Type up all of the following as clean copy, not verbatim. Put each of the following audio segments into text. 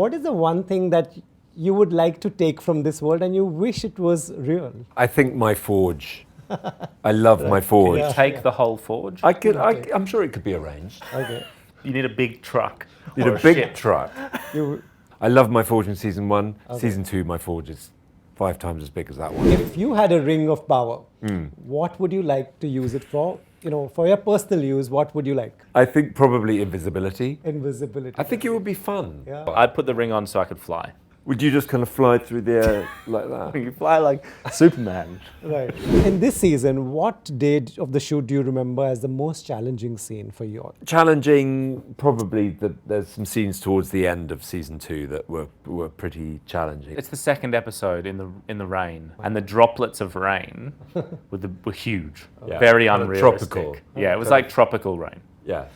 What is the one thing that you would like to take from this world and you wish it was real? I think my forge. I love my forge. Yeah. Take the whole forge. I'm sure it could be arranged. Okay. You need a big truck. Need or a big ship. truck. You, I love my forge in season 1. Season 2, my forge is 5 times as big as that one. if you had a ring of power, what would you like to use it for? For your personal use, what would you like? I think probably invisibility. Invisibility. I think it would be fun. Yeah. I'd put the ring on so I could fly. Would you just kind of fly through the air like that? You fly like Superman. Right. In this season, what day of the shoot do you remember as the most challenging scene for you all? Challenging, probably there's some scenes towards the end of season 2 that were pretty challenging. It's the second episode in the rain, and the droplets of rain were huge, Yeah. very Kind of unrealistic. tropical. Yeah, it was like tropical rain. Yeah.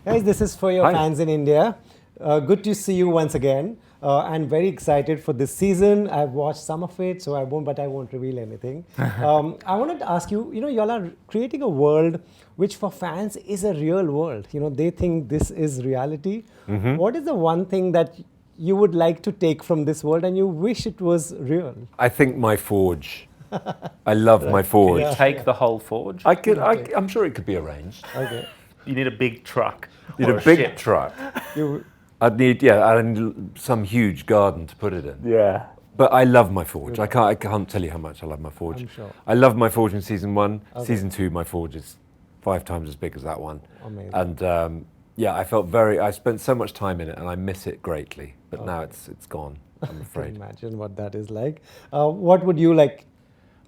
Guys, this is for your Hi. fans in India. Good to see you once again. I'm very excited for this season. I've watched some of it, so I won't reveal anything. I wanted to ask you, y'all are creating a world which for fans is a real world. They think this is reality. What is the one thing that you would like to take from this world and you wish it was real? I think my forge. I love my forge. Yeah. Take the whole forge. I'm sure it could be arranged. Okay. You need a big truck. Need or a big ship. truck. You, I'd need some huge garden to put it in. Yeah. But I love my forge. I can't tell you how much I love my forge. I'm sure. I love my forge in season 1. Season 2, my forge is 5 times as big as that one. Amazing. And I spent so much time in it and I miss it greatly. But now it's gone, I'm I can afraid. imagine what that is like. What would you like?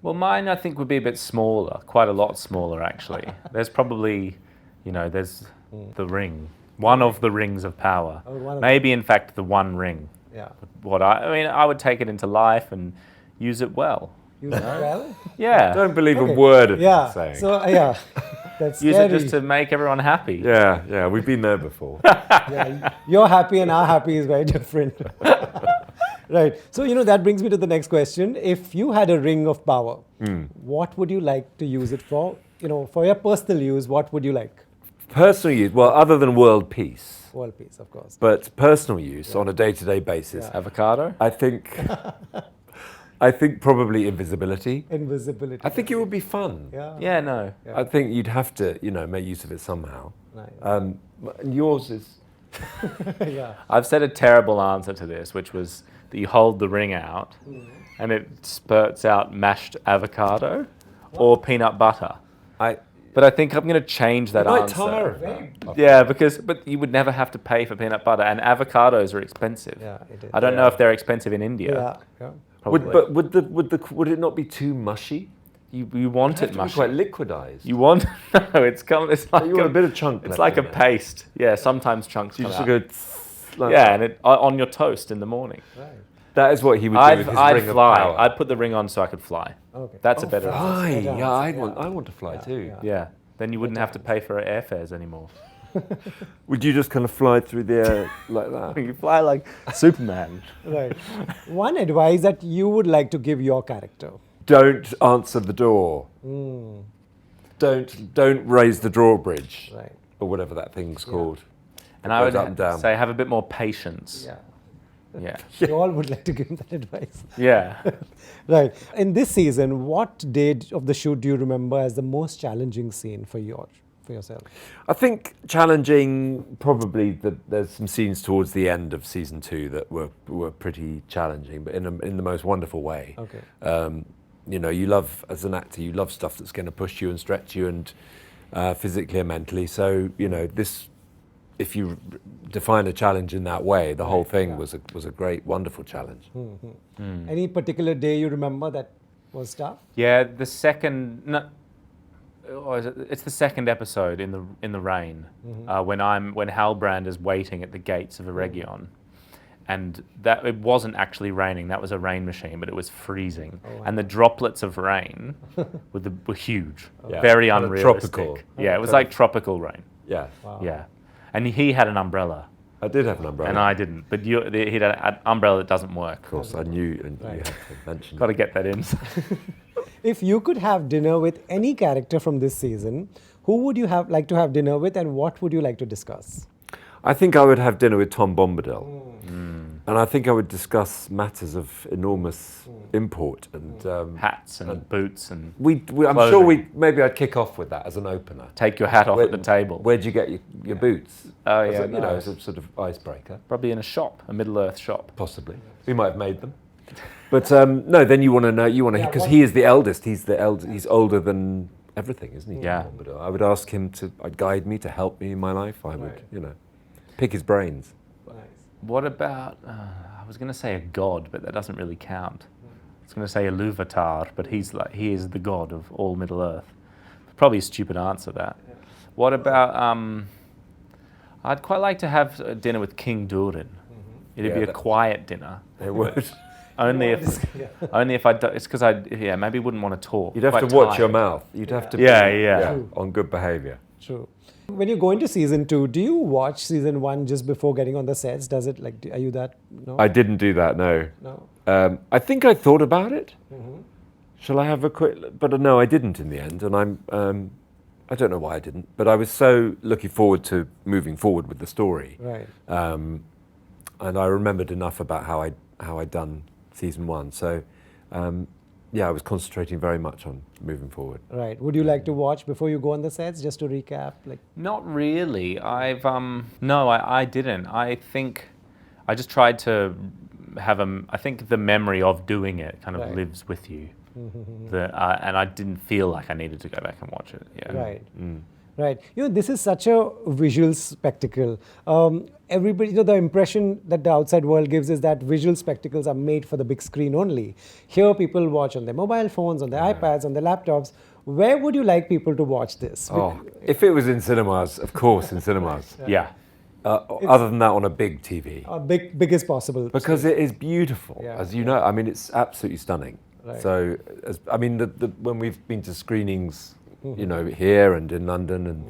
Well, mine I think would be a bit smaller, quite a lot smaller actually. There's probably, there's the ring, one of the rings of power. Oh, one of Maybe in fact the one ring. Yeah. I would take it into life and use it well. Use it well? Yeah. Don't believe Okay. a word of Yeah. it's saying. So yeah, that's Use scary. it just to make everyone happy. Yeah, we've been there before. Yeah, you're happy and our happy is very different. Right. So that brings me to the next question. If you had a ring of power, what would you like to use it for? For your personal use, what would you like? Personal use, well, other than world peace, World peace, of course. but personal use on a day-to-day basis, Avocado? I think probably invisibility. Invisibility. I think it would be fun. Yeah. Yeah, no. Yeah. I think you'd have to, make use of it somehow. Nice. And yours is Yeah. I've said a terrible answer to this, which was that you hold the ring out and it spurts out mashed avocado or peanut butter. But I think I'm going to change that you might answer. tire of that. Yeah, but you would never have to pay for peanut butter, and avocados are expensive. Yeah, it is. I don't know if they're expensive in India. Yeah. Probably. Would it not be too mushy? You want It'd have it to be mushy. quite liquidized. You want no. It's like you want a bit of chunk. It's left like a in it. paste. Yeah, sometimes chunks You come just out. go. Like Yeah, that. and it on your toast in the morning. Right. That is what he would do with his I'd ring fly. of power. I'd put the ring on so I could fly. Okay. That's a better answer. Fly. Better Yeah, answer, I want to fly too. yeah. Yeah. Then you wouldn't have to pay for airfares anymore. Would you just kind of fly through the air like that? You fly like Superman. Right. One advice that you would like to give your character. Don't answer the door. Don't raise the drawbridge Right. or whatever that thing's called. And It I goes would up and down. say have a bit more patience. Yeah. Yeah. You all would like to give him that advice. Yeah. Right. In this season, what day of the shoot do you remember as the most challenging scene for yourself? I think challenging, probably there's some scenes towards the end of season 2 that were pretty challenging, but in the most wonderful way. Okay. You love, as an actor, you love stuff that's going to push you and stretch you and physically and mentally. So, if you define a challenge in that way, the whole thing was a great, wonderful challenge. Any particular day you remember that was tough? Yeah, the second it's the second episode in the rain when Halbrand is waiting at the gates of Eregion, and that it wasn't actually raining. That was a rain machine, but it was freezing, and the droplets of rain were huge, Yeah. very Kind of unrealistic. tropical. Yeah, it was like tropical rain. Yeah. Wow. Yeah, and he had an umbrella. I did have an umbrella. and I didn't. But he had an umbrella that doesn't work. Of course, I knew, and you Right. had to mention Got to it. get that in. If you could have dinner with any character from this season, who would you like to have dinner with, and what would you like to discuss? I think I would have dinner with Tom Bombadil. And I think I would discuss matters of enormous import. And Hats and boots and I'm sure maybe I'd kick off with that as an opener. take your hat off at the table. Where'd you get your boots? Oh, As yeah, a, you know, nice. as a sort of icebreaker, Probably in a shop, a Middle Earth shop. possibly. We might have made them. But no, then you want to know, because he is the eldest. He's older than everything, isn't he? Yeah. But I would ask him to guide me, to help me in my life. I would, pick his brains. What about, I was going to say a god, but that doesn't really count. I was going to say Iluvatar, but he is the god of all Middle Earth. Probably a stupid answer, that. What about, I'd quite like to have a dinner with King Durin. It'd be a quiet dinner. It would. Only if it's because maybe wouldn't want to talk. You'd have Quite to watch your tired. mouth. You'd have to Yeah. on good behaviour. True. When you go into season 2, do you watch season 1 just before getting on the sets? Does it are you that? No. I didn't do that, no. No. I think I thought about it. Shall I have a quick? But no, I didn't in the end, and I don't know why I didn't. But I was so looking forward to moving forward with the story, Right. and I remembered enough about how I'd done season 1. So, I was concentrating very much on moving forward. Right. Would you like to watch before you go on the sets, just to recap? Not really. I didn't. I think I just tried to have I think the memory of doing it kind of Right. lives with you. And I didn't feel like I needed to go back and watch it. Yeah. Right. Right. This is such a visual spectacle. Everybody, the impression that the outside world gives is that visual spectacles are made for the big screen only. Here, people watch on their mobile phones, on their iPads, on their laptops. Where would you like people to watch this? Oh, if it was in cinemas, of course, in cinemas. Yeah. Other than that, on a big TV. Biggest possible. Because it is beautiful, Yeah. as you know. I mean, it's absolutely stunning. Right. So, when we've been to screenings, here and in London and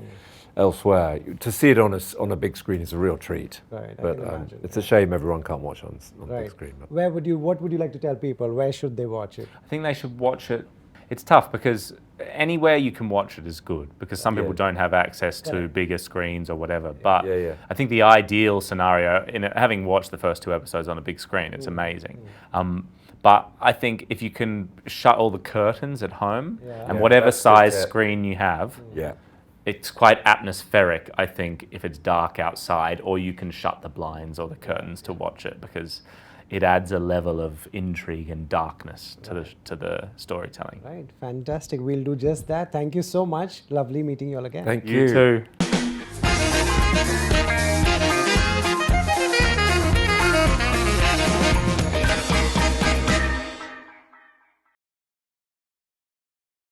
elsewhere, to see it on a big screen is a real treat. Right, I But can imagine. it's a shame everyone can't watch on Right. big screen. But What would you like to tell people? Where should they watch it? I think they should watch it. It's tough because anywhere you can watch it is good, because some people don't have access to bigger screens or whatever. But Yeah. I think the ideal scenario, having watched the first 2 episodes on a big screen, it's amazing. But I think if you can shut all the curtains at home and Yeah, whatever that's size it. screen you have, yeah. it's quite atmospheric, I think, if it's dark outside, or you can shut the blinds or the curtains to watch it, because it adds a level of intrigue and darkness to the storytelling. Right. Fantastic. We'll do just that. Thank you so much. Lovely meeting you all again. Thank You too.